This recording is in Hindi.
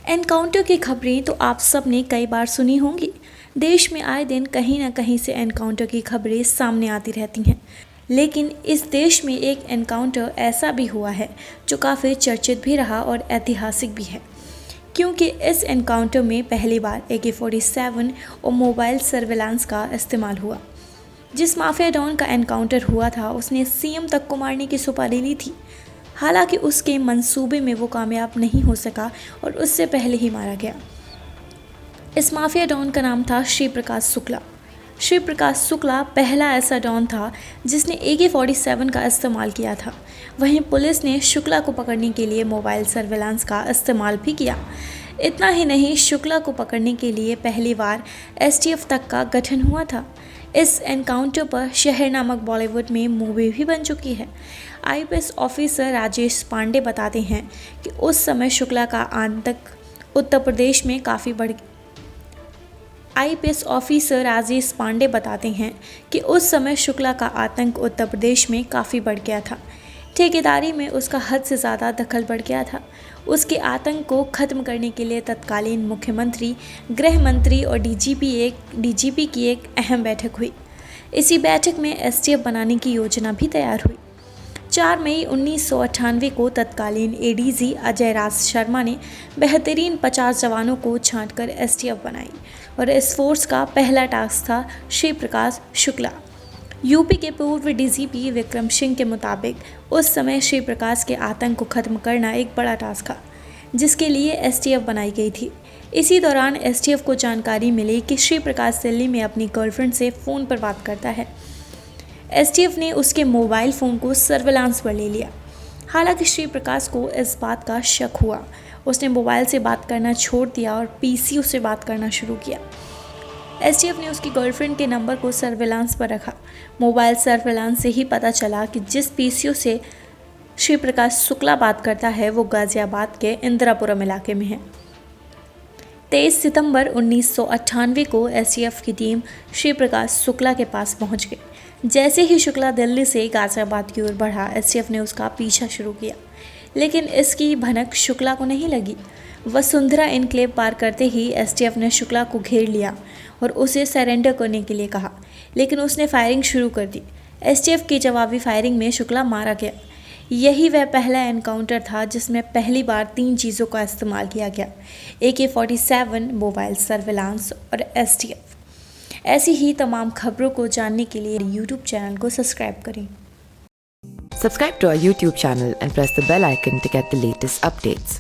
एनकाउंटर की खबरें तो आप सब ने कई बार सुनी होंगी। देश में आए दिन कहीं ना कहीं से एनकाउंटर की खबरें सामने आती रहती हैं। लेकिन इस देश में एक एनकाउंटर ऐसा भी हुआ है जो काफ़ी चर्चित भी रहा और ऐतिहासिक भी है, क्योंकि इस एनकाउंटर में पहली बार AK-47 और मोबाइल सर्विलांस का इस्तेमाल हुआ। जिस माफिया डॉन का एनकाउंटर हुआ था उसने सीएम तक को मारने की सुपारी ली थी। हालांकि उसके मंसूबे में वो कामयाब नहीं हो सका और उससे पहले ही मारा गया। इस माफिया डॉन का नाम था श्री प्रकाश शुक्ला। श्री प्रकाश शुक्ला पहला ऐसा डॉन था जिसने AK-47 का इस्तेमाल किया था। वहीं पुलिस ने शुक्ला को पकड़ने के लिए मोबाइल सर्विलांस का इस्तेमाल भी किया। इतना ही नहीं, शुक्ला को पकड़ने के लिए पहली बार STF तक का गठन हुआ था। इस एनकाउंटर पर शहर नामक बॉलीवुड में मूवी भी बन चुकी है। IPS ऑफिसर राजेश पांडे बताते हैं कि उस समय शुक्ला का आतंक उत्तर प्रदेश में काफ़ी बढ़ IPS ऑफिसर राजेश पांडे बताते हैं कि उस समय शुक्ला का आतंक उत्तर प्रदेश में काफ़ी बढ़ गया था। ठेकेदारी में उसका हद से ज़्यादा दखल बढ़ गया था। उसके आतंक को खत्म करने के लिए तत्कालीन मुख्यमंत्री, गृह मंत्री और DGP की एक अहम बैठक हुई। इसी बैठक में STF बनाने की योजना भी तैयार हुई। 4 मई 1998 को तत्कालीन ADG अजय राज शर्मा ने बेहतरीन 50 जवानों को छांटकर STF बनाई और इस फोर्स का पहला टास्क था श्री प्रकाश शुक्ला। यूपी के पूर्व DGP विक्रम सिंह के मुताबिक उस समय श्री प्रकाश के आतंक को खत्म करना एक बड़ा टास्क था, जिसके लिए STF बनाई गई थी। इसी दौरान STF को जानकारी मिली कि श्री प्रकाश दिल्ली में अपनी गर्लफ्रेंड से फ़ोन पर बात करता है। STF ने उसके मोबाइल फ़ोन को सर्विलांस पर ले लिया। हालांकि श्री प्रकाश को इस बात का शक हुआ। उसने मोबाइल से बात करना छोड़ दिया और PCO से बात करना शुरू किया। STF ने उसकी गर्लफ्रेंड के नंबर को सर्विलांस पर रखा। मोबाइल सर्विलांस से ही पता चला कि जिस PCO से श्री प्रकाश शुक्ला बात करता है वो गाजियाबाद के इंदिरापुरम इलाके में है। 23 सितंबर 1998 को STF की टीम श्री प्रकाश शुक्ला के पास पहुंच गई। जैसे ही शुक्ला दिल्ली से गाजियाबाद की ओर बढ़ा, STF ने उसका पीछा शुरू किया, लेकिन इसकी भनक शुक्ला को नहीं लगी। वसुंधरा एन्क्लेव पार करते ही STF ने शुक्ला को घेर लिया और उसे सरेंडर करने के लिए कहा, लेकिन उसने फायरिंग शुरू कर दी। STF की जवाबी फायरिंग में शुक्ला मारा गया। यही वह पहला एनकाउंटर था जिसमें पहली बार 3 चीज़ों का इस्तेमाल किया गया: AK-47, मोबाइल सर्विलांस और STF। ऐसी ही तमाम खबरों को जानने के लिए YouTube चैनल को सब्सक्राइब करें। Subscribe to our YouTube channel and press the bell icon to get the latest updates.